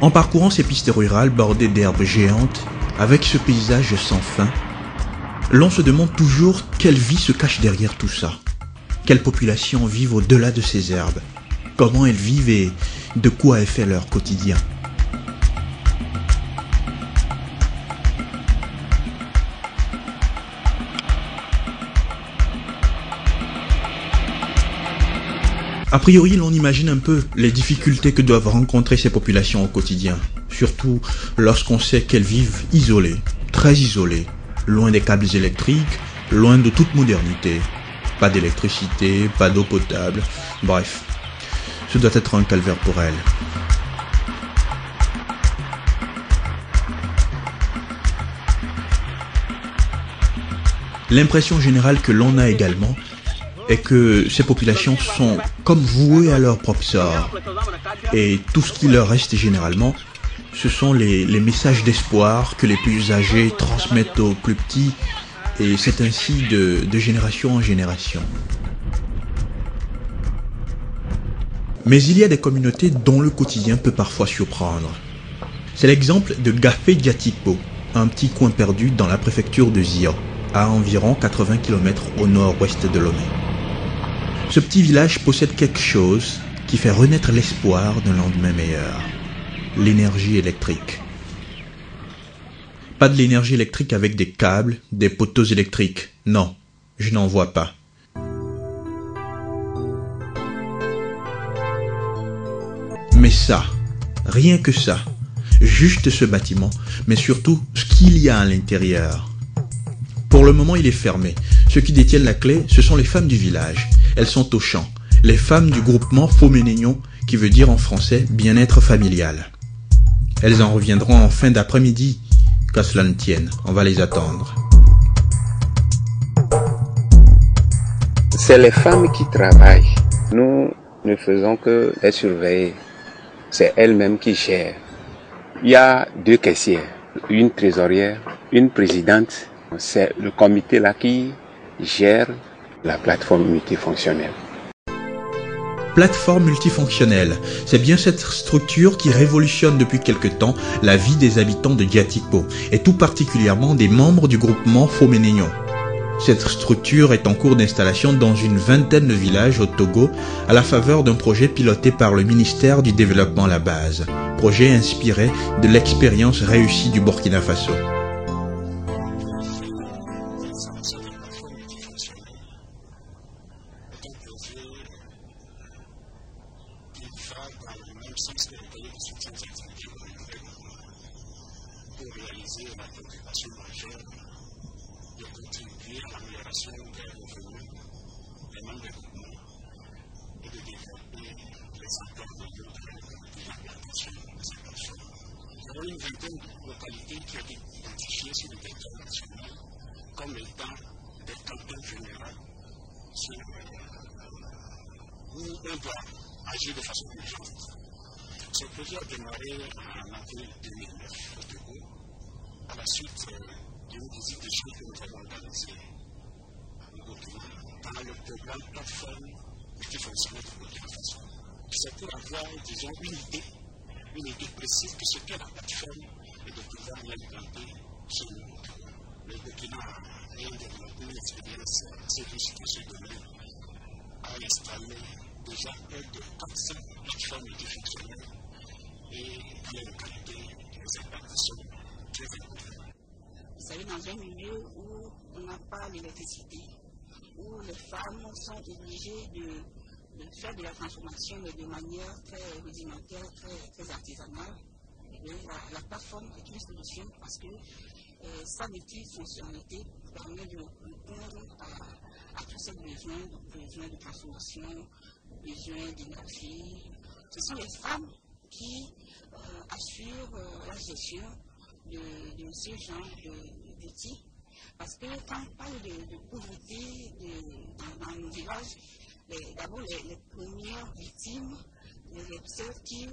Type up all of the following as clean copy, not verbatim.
En parcourant ces pistes rurales bordées d'herbes géantes, avec ce paysage sans fin, l'on se demande toujours quelle vie se cache derrière tout ça. Quelles populations vivent au-delà de ces herbes? Comment elles vivent et de quoi est fait leur quotidien? A priori, l'on imagine un peu les difficultés que doivent rencontrer ces populations au quotidien, surtout lorsqu'on sait qu'elles vivent isolées, très isolées, loin des câbles électriques, loin de toute modernité. Pas d'électricité, pas d'eau potable, bref, ce doit être un calvaire pour elles. L'impression générale que l'on a également est que ces populations sont comme vouées à leur propre sort. Et tout ce qui leur reste généralement, ce sont les messages d'espoir que les plus âgés transmettent aux plus petits, et c'est ainsi de génération en génération. Mais il y a des communautés dont le quotidien peut parfois surprendre. C'est l'exemple de Gafé Diatikpo, un petit coin perdu dans la préfecture de Zio, à environ 80 km au nord-ouest de Lomé. Ce petit village possède quelque chose qui fait renaître l'espoir d'un lendemain meilleur. L'énergie électrique. Pas de l'énergie électrique avec des câbles, des poteaux électriques. Non, je n'en vois pas. Mais ça, rien que ça, juste ce bâtiment, mais surtout ce qu'il y a à l'intérieur. Pour le moment, il est fermé. Ceux qui détiennent la clé, ce sont les femmes du village. Elles sont au champ. Les femmes du groupement Foménénion, qui veut dire en français bien-être familial. Elles en reviendront en fin d'après-midi, qu'à cela ne tienne. On va les attendre. C'est les femmes qui travaillent. Nous ne faisons que les surveiller. C'est elles-mêmes qui gèrent. Il y a 2 caissières, une trésorière, une présidente. C'est le comité là qui gère la plateforme multifonctionnelle. Plateforme multifonctionnelle, c'est bien cette structure qui révolutionne depuis quelque temps la vie des habitants de Diatikpo, et tout particulièrement des membres du groupement Foménénion. Cette structure est en cours d'installation dans une vingtaine de villages au Togo, à la faveur d'un projet piloté par le ministère du Développement La Base, projet inspiré de l'expérience réussie du Burkina Faso. Une vingtaine de localités qui ont été identifiées sur le territoire national comme étant des cantons généraux où on doit agir de façon urgente. Ce projet a démarré en avril 2009 au Togo, à la suite d'une visite de chef que nous avons organisée dans le programme plateforme multifonctionnelle de Burkina Faso. C'est pour avoir, disons, une idée précise de ce qu'est la plateforme et de pouvoir l'implanter chez nous. Le Burkina a développé une expérience assez riche dans ce domaine, a installé déjà près de 400 plateformes multifonctionnelles et dans les localités, les impacts sont très importants. Vous savez, dans un milieu où on n'a pas d'électricité, où les femmes sont obligées de faire de la transformation mais de manière très rudimentaire, très artisanale, la plateforme est une solution parce que sa multifonctionnalité permet de répondre à tous ces besoins de transformation, besoins d'énergie. Ce sont les femmes qui assurent la gestion de ce genre d'outils. Parce que quand on parle de pauvreté dans nos villages, d'abord les premières victimes, celles qui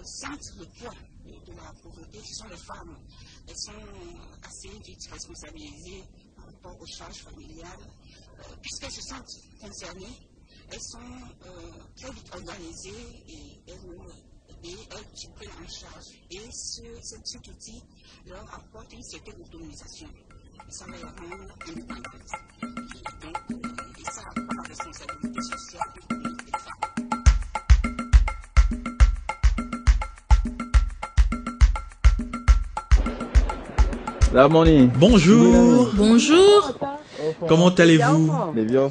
sentent le poids de la pauvreté, ce sont les femmes. Elles sont assez vite responsabilisées par rapport aux charges familiales, puisqu'elles se sentent concernées, elles sont très vite organisées et elles et elles prennent en charge. Et cet outil leur apporte une certaine autonomisation. Ça leur rend indépendante. Et ça apporte la responsabilité sociale et économique des femmes. La Moni. Bonjour. Bonjour. Comment allez-vous?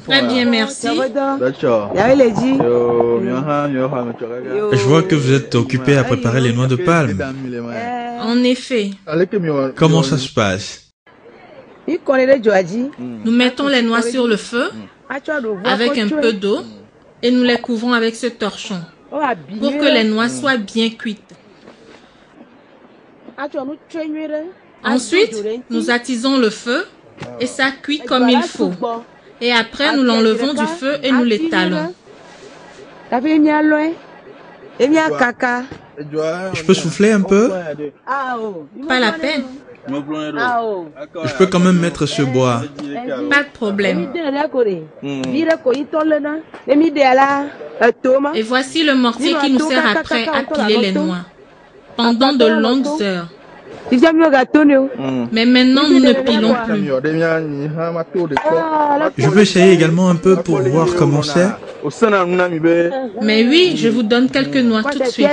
Très bien, merci. D'accord. Je vois que vous êtes occupé à préparer les noix de palme. En effet, Comment ça se passe? nous mettons les noix sur le feu avec un peu d'eau et nous les couvrons avec ce torchon pour que les noix soient bien cuites. Ensuite, nous attisons le feu et ça cuit comme il faut. Et après, nous l'enlevons du feu et nous l'étalons. Je peux souffler un peu? Pas la peine, Je peux quand même mettre ce bois. pas de problème. Et voici le mortier qui nous sert après à piler les noix pendant de longues heures. Mais maintenant, nous ne pilons plus. Je peux essayer également un peu pour voir comment c'est. Mais oui, je vous donne quelques noix tout de suite.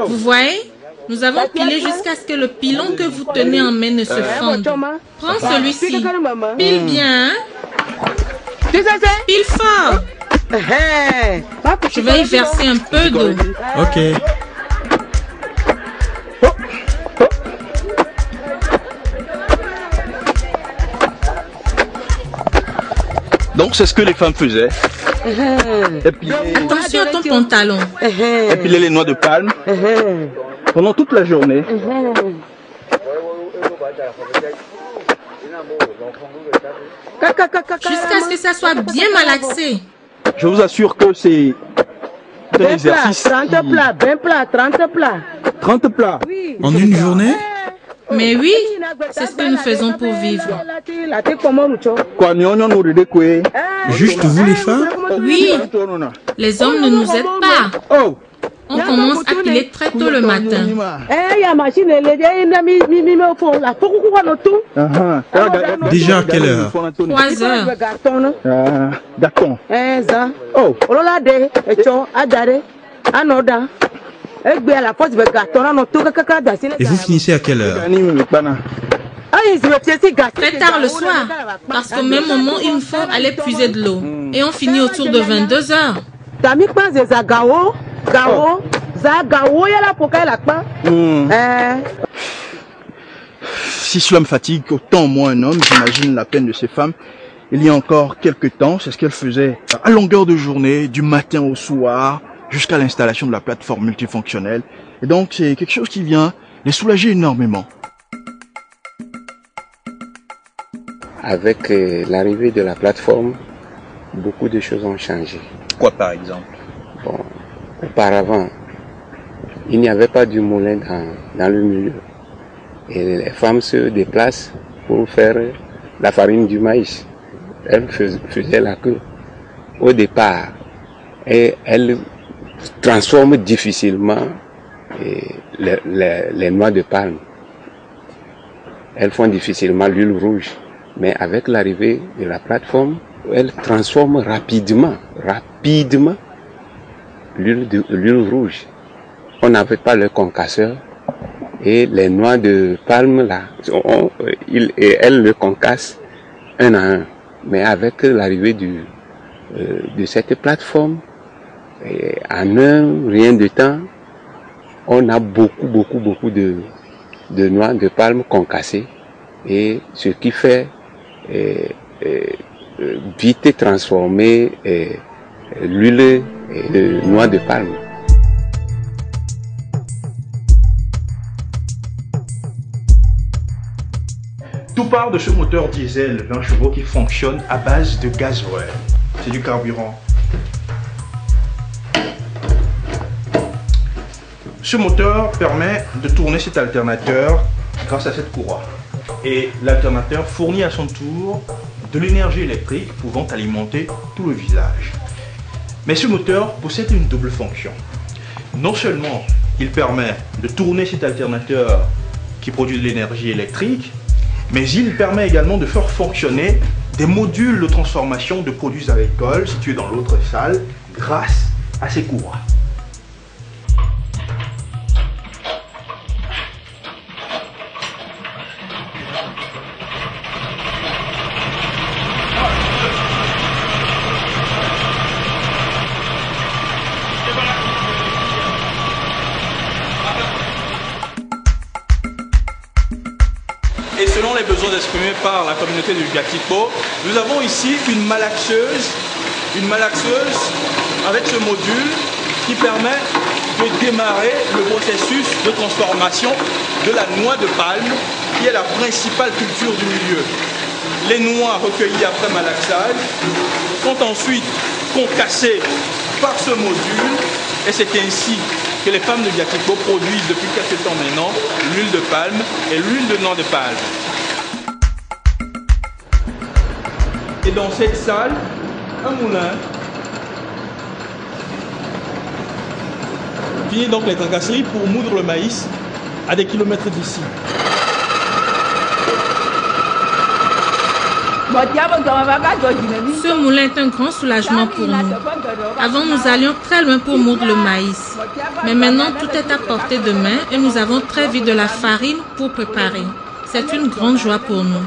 Vous voyez, nous avons pilé jusqu'à ce que le pilon que vous tenez en main ne se fende. Prends celui-ci. Pile bien, hein? Pile fort. Je vais y verser un peu d'eau. Ok. Donc c'est ce que les femmes faisaient. Attention à ton pantalon. Épiler les noix de palme pendant toute la journée. Jusqu'à ce que ça soit bien malaxé. Je vous assure que c'est un exercice. 30 plats, 20 plats, 30 plats. 30 plats. En une journée? Mais oui, c'est ce que nous faisons pour vivre. Juste vous les femmes? Oui, les hommes ne nous aident pas. On commence à piler très tôt le matin. Déjà à quelle heure? 3 heures. D'accord. Et vous finissez à quelle heure? Très tard le soir, parce qu'au même moment, il nous faut aller puiser de l'eau. Et on finit autour de 22 heures. Si cela me fatigue autant moi un homme, j'imagine la peine de ces femmes. Il y a encore quelques temps, c'est ce qu'elles faisaient à longueur de journée, du matin au soir, jusqu'à l'installation de la plateforme multifonctionnelle. Et donc c'est quelque chose qui vient les soulager énormément. Avec l'arrivée de la plateforme, beaucoup de choses ont changé. Quoi par exemple? Bon, auparavant, il n'y avait pas du moulin dans le milieu. Et les femmes se déplacent pour faire la farine du maïs. Elles faisaient la queue au départ. Et elles transforment difficilement les noix de palme. Elles font difficilement l'huile rouge. Mais avec l'arrivée de la plateforme, elles transforment rapidement l'huile rouge. On n'avait pas le concasseur et les noix de palme là, elles le concassent un à un. Mais avec l'arrivée de cette plateforme, en rien de temps, on a beaucoup de noix de palme concassées, et ce qui fait vite transformer l'huile de noix de palme. Tout part de ce moteur diesel 20 chevaux qui fonctionne à base de gasoil. C'est du carburant. Ce moteur permet de tourner cet alternateur grâce à cette courroie. Et l'alternateur fournit à son tour de l'énergie électrique pouvant alimenter tout le visage. Mais ce moteur possède une double fonction. Non seulement il permet de tourner cet alternateur qui produit de l'énergie électrique, mais il permet également de faire fonctionner des modules de transformation de produits agricoles situés dans l'autre salle grâce à ces courroies. Et selon les besoins exprimés par la communauté du Gatipo, nous avons ici une malaxeuse avec ce module qui permet de démarrer le processus de transformation de la noix de palme, qui est la principale culture du milieu. Les noix recueillies après malaxage sont ensuite concassées par ce module, et c'est ainsi que les femmes de Gatipo produisent depuis quelques temps maintenant l'huile de palme et l'huile de noix de palme. Et dans cette salle, un moulin finit donc les tracasseries pour moudre le maïs à des kilomètres d'ici. Ce moulin est un grand soulagement pour nous. Avant, nous allions très loin pour moudre le maïs. Mais maintenant, tout est à portée de main et nous avons très vite de la farine pour préparer. C'est une grande joie pour nous.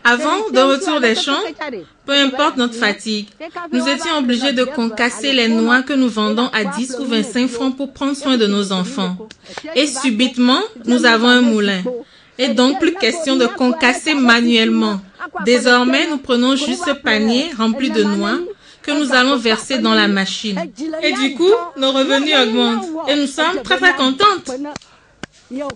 Avant, de retour des champs, peu importe notre fatigue, nous étions obligés de concasser les noix que nous vendons à 10 ou 25 francs pour prendre soin de nos enfants. Et subitement, nous avons un moulin. Et donc, plus question de concasser manuellement. Désormais, nous prenons juste ce panier rempli de noix que nous allons verser dans la machine. Et du coup, nos revenus augmentent. Et nous sommes très très contentes. Nous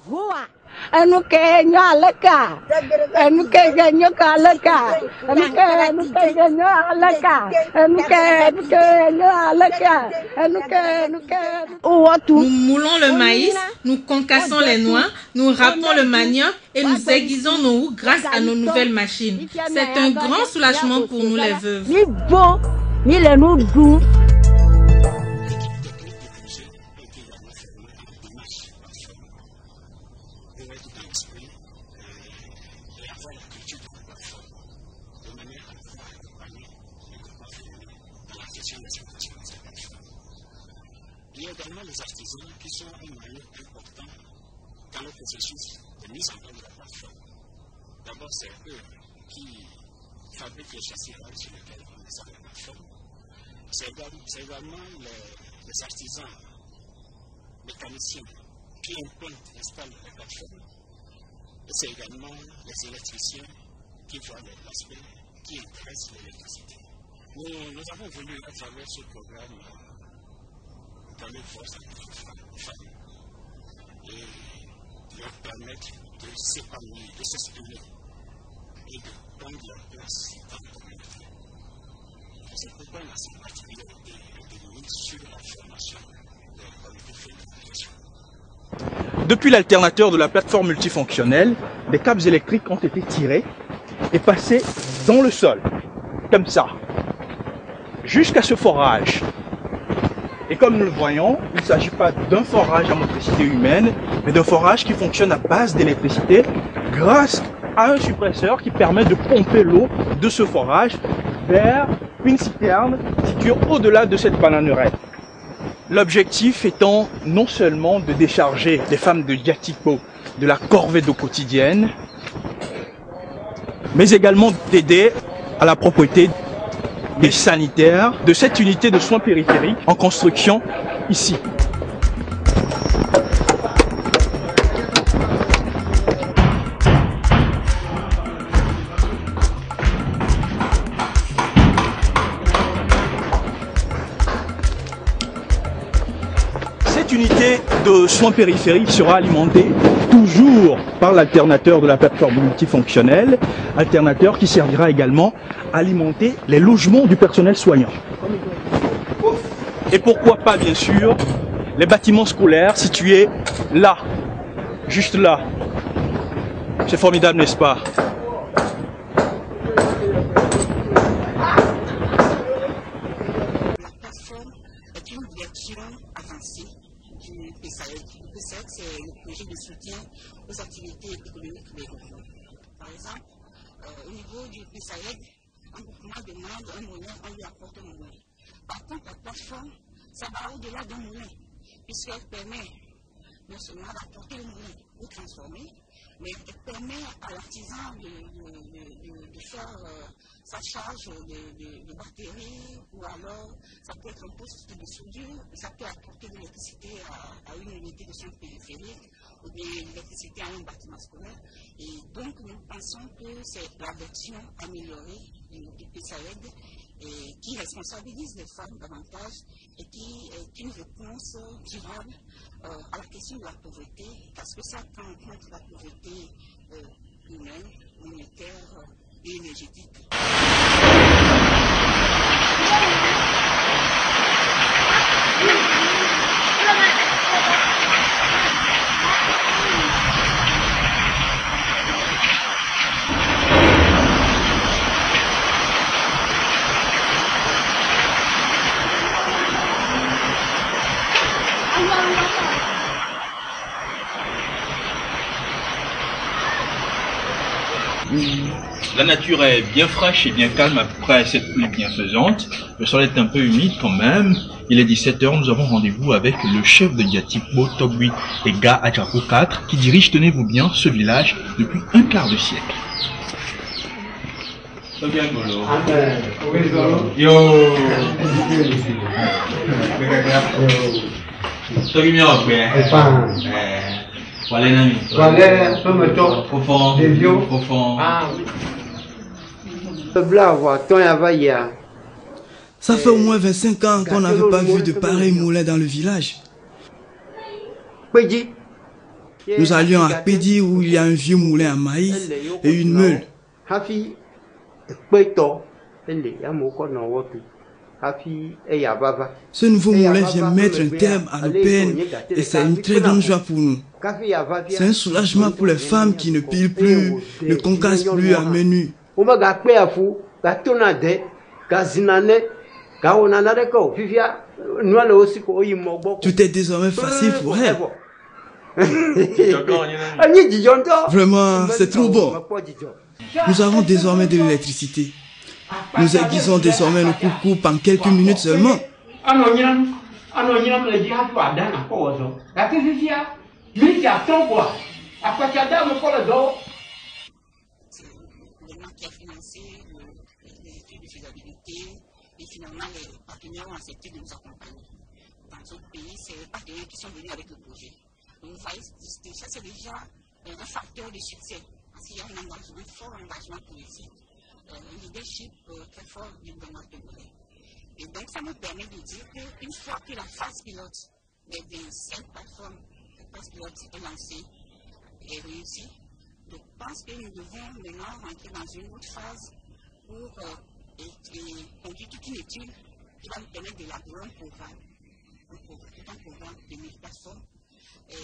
moulons le maïs, nous concassons les noix, nous râpons le manioc et nous aiguisons nos houes grâce à nos nouvelles machines. C'est un grand soulagement pour nous les veuves. Il y a également les artisans qui sont un maillon important dans le processus de mise en place de la plateforme. D'abord, c'est eux qui fabriquent les châssis sur lesquels on installe la plateforme. C'est également les artisans, mécaniciens qui installent la plateforme. Et c'est également les électriciens qui voient les aspects, qui intéressent l'électricité. Nous avons voulu, à travers ce programme, donner force à nos femmes et leur permettre de s'épanouir, de s'exprimer et de prendre leur place dans la communauté. C'est pourquoi on a cette particularité de mise sur la formation des comités féminines. Depuis l'alternateur de la plateforme multifonctionnelle, des câbles électriques ont été tirés et passés dans le sol, comme ça, jusqu'à ce forage. Et comme nous le voyons, il ne s'agit pas d'un forage à motricité humaine, mais d'un forage qui fonctionne à base d'électricité grâce à un suppresseur qui permet de pomper l'eau de ce forage vers une citerne située au-delà de cette bananerette. L'objectif étant non seulement de décharger les femmes de Gatipo de la corvée d'eau quotidienne, mais également d'aider à la propreté des sanitaires de cette unité de soins périphériques en construction ici. unité de soins périphériques sera alimentée toujours par l'alternateur de la plateforme multifonctionnelle, alternateur qui servira également à alimenter les logements du personnel soignant. Et pourquoi pas, bien sûr, les bâtiments scolaires situés là, juste là. C'est formidable, n'est-ce pas? La plateforme est une version avancée du PSAED. Le PSAED, c'est le projet de soutien aux activités économiques des groupements. Par exemple, au niveau du PSAED, un groupement demande un monnaie, on lui apporte un monnaie. Par contre, la plateforme, ça va au-delà d'un monnaie, puisqu'elle permet non seulement d'apporter le monnaie ou transformer, mais elle permet à l'artisan de faire sa charge de batterie, ou alors ça peut être un poste de soudure, ça peut apporter de l'électricité à une unité de soins périphérique, ou bien l'électricité à un bâtiment scolaire. Et donc nous pensons que c'est la version améliorée du PSAED qui responsabilise les femmes davantage et qui est une réponse durable à la question de la pauvreté, parce que ça prend en compte la pauvreté humaine, monétaire et énergétique. La nature est bien fraîche et bien calme après cette pluie bienfaisante. Le sol est un peu humide quand même. Il est 17h, nous avons rendez-vous avec le chef de Yatipo, Togui et Ga Adjapo 4 qui dirige, tenez-vous bien, ce village depuis un quart de siècle. Ça fait au moins 25 ans qu'on n'avait pas vu de pareils moulins dans le village. Nous allions à Pédi où il y a un vieux moulin à maïs et une meule. Ce nouveau moulin vient mettre un terme à nos peines et c'est une très grande joie pour nous. C'est un soulagement pour les femmes qui ne pilent plus, ne concassent plus à main nue. Tout est désormais facile pour elle. Vraiment, c'est trop bon. Nous avons désormais de l'électricité. Nous aiguisons désormais nos coucous en quelques minutes seulement. Et finalement, les partenaires ont accepté de nous accompagner. Dans d'autres pays, c'est les partenaires qui sont venus avec le projet. Donc, vous voyez, ça c'est déjà un facteur de succès. Parce qu'il y a un engagement, un fort engagement politique, un leadership très fort du gouvernement togolais. Et donc, ça nous permet de dire qu'une fois que la phase pilote des 25 plateformes, la phase pilote est lancée et réussie, je pense que nous devons maintenant rentrer dans une autre phase pour conduire toute une étude qui va nous permettre d'élaborer un programme de 1000 plateformes. Et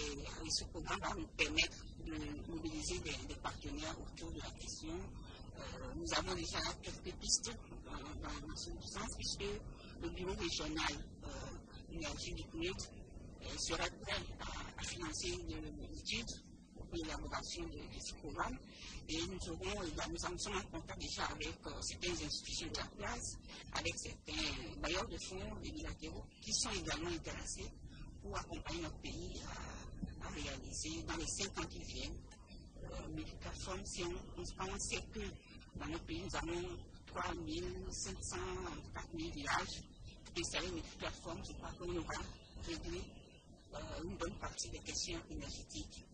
ce programme va nous permettre de mobiliser des partenaires autour de la question. Nous avons déjà quelques pistes dans ce sens, puisque le bureau régional énergie du CNUD serait prêt à financer l'étude pour l'élaboration de ce programme. Et nous sommes en contact déjà avec certaines institutions de la place, avec certains bailleurs de fonds et bilatéraux qui sont également intéressés pour accompagner notre pays à réaliser dans les 5 ans qui viennent. Mais de toute façon, si on sait que dans notre pays, nous avons 3500, 4000 villages, et ça une plateforme, je crois qu'on aura réglé une bonne partie des questions énergétiques.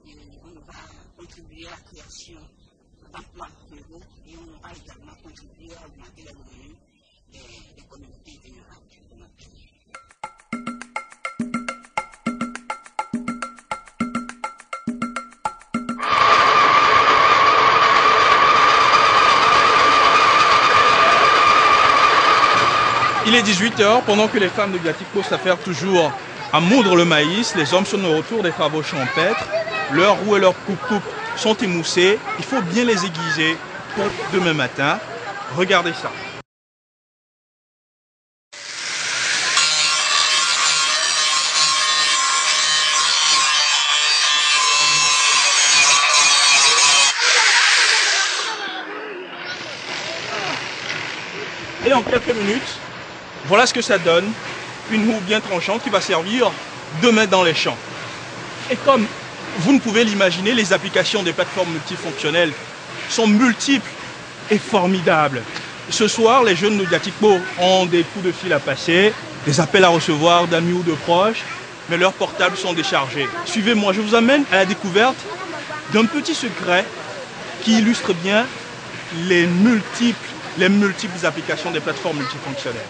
Et on va contribuer à la création d'emplois ruraux et on va également contribuer à augmenter les revenus des communautés vulnérables de notre pays. Il est 18h, pendant que les femmes de Gatiko s'affairent toujours à moudre le maïs, les hommes sont au retour des travaux champêtres. Leurs roues et leurs coupe-coupe sont émoussés. Il faut bien les aiguiser pour demain matin. Regardez ça. Et en quelques minutes, voilà ce que ça donne. Une houe bien tranchante qui va servir demain dans les champs. Et comme vous ne pouvez l'imaginer, les applications des plateformes multifonctionnelles sont multiples et formidables. Ce soir, les jeunes de Gatiko ont des coups de fil à passer, des appels à recevoir d'amis ou de proches, mais leurs portables sont déchargés. Suivez-moi, je vous amène à la découverte d'un petit secret qui illustre bien les multiples applications des plateformes multifonctionnelles.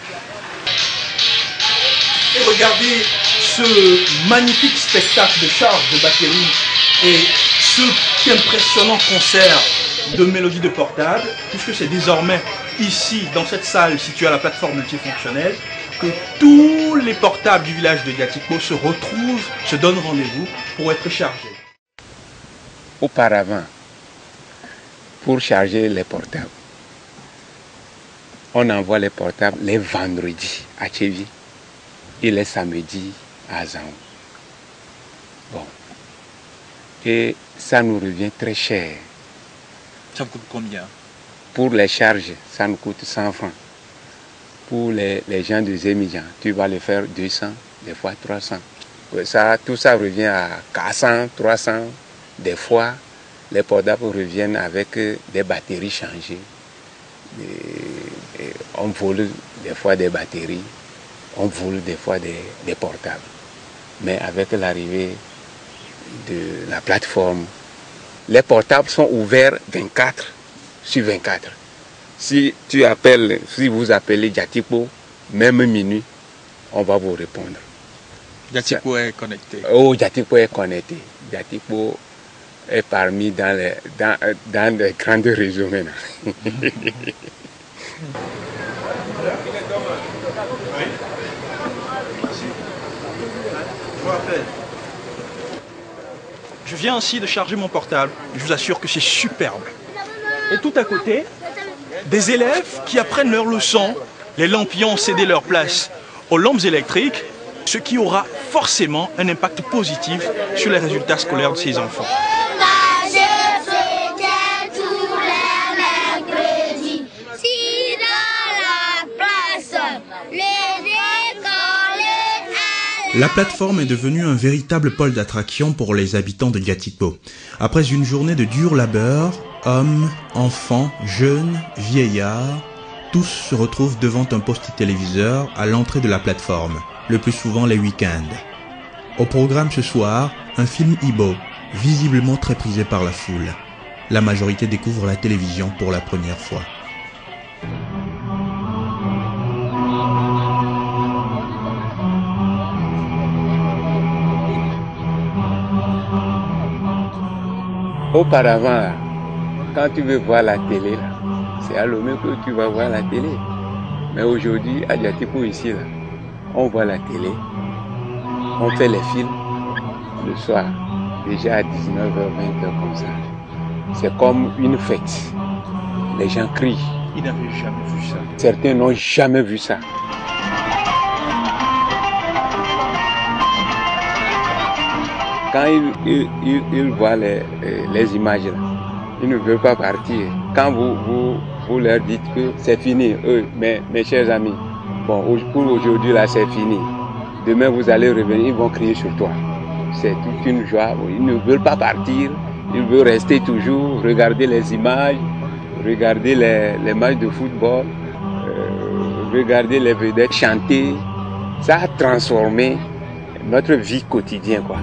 Et regardez ce magnifique spectacle de charge de batterie et ce impressionnant concert de mélodies de portable, puisque c'est désormais ici, dans cette salle située à la plateforme multifonctionnelle, que tous les portables du village de Gatiko se retrouvent, se donnent rendez-vous pour être chargés. Auparavant, pour charger les portables, on envoie les portables les vendredis à Tchévi et les samedis à Zaou. Bon. Et ça nous revient très cher. Ça vous coûte combien? Pour les charges, ça nous coûte 100 francs. Pour les gens de Zémidjan, tu vas les faire 200, des fois 300. Tout ça revient à 400, 300. Des fois, les portables reviennent avec des batteries changées. On vole des fois des batteries, on vole des fois des portables. Mais avec l'arrivée de la plateforme, les portables sont ouverts 24 sur 24. Si vous appelez Gatiko, même minuit, on va vous répondre. Gatiko est connecté. Oh, Gatiko est connecté. Gatiko est parmi dans les grands réseaux maintenant. Je viens ainsi de charger mon portable. Je vous assure que c'est superbe. Et tout à côté, des élèves qui apprennent leurs leçons. Les lampions ont cédé leur place aux lampes électriques, ce qui aura forcément un impact positif sur les résultats scolaires de ces enfants. La plateforme est devenue un véritable pôle d'attraction pour les habitants de Gatiko. Après une journée de dur labeur, hommes, enfants, jeunes, vieillards, tous se retrouvent devant un poste téléviseur à l'entrée de la plateforme, le plus souvent les week-ends. Au programme ce soir, un film Ibo, visiblement très prisé par la foule. La majorité découvre la télévision pour la première fois. Auparavant, là, quand tu veux voir la télé, là, c'est à Lomé que tu vas voir la télé. Mais aujourd'hui, à Gatiko ici, là, on voit la télé, on fait les films le soir, déjà à 19h, 20h comme ça. C'est comme une fête. Les gens crient. Ils n'avaient jamais vu ça. Certains n'ont jamais vu ça. Quand ils voient les images, là, ils ne veulent pas partir. Quand vous leur dites que c'est fini, mes chers amis, bon, pour aujourd'hui, là, c'est fini. Demain, vous allez revenir, ils vont crier sur toi. C'est toute une joie. Ils ne veulent pas partir. Ils veulent rester toujours, regarder les images, regarder les matchs de football, regarder les vedettes chanter. Ça a transformé notre vie quotidienne, quoi.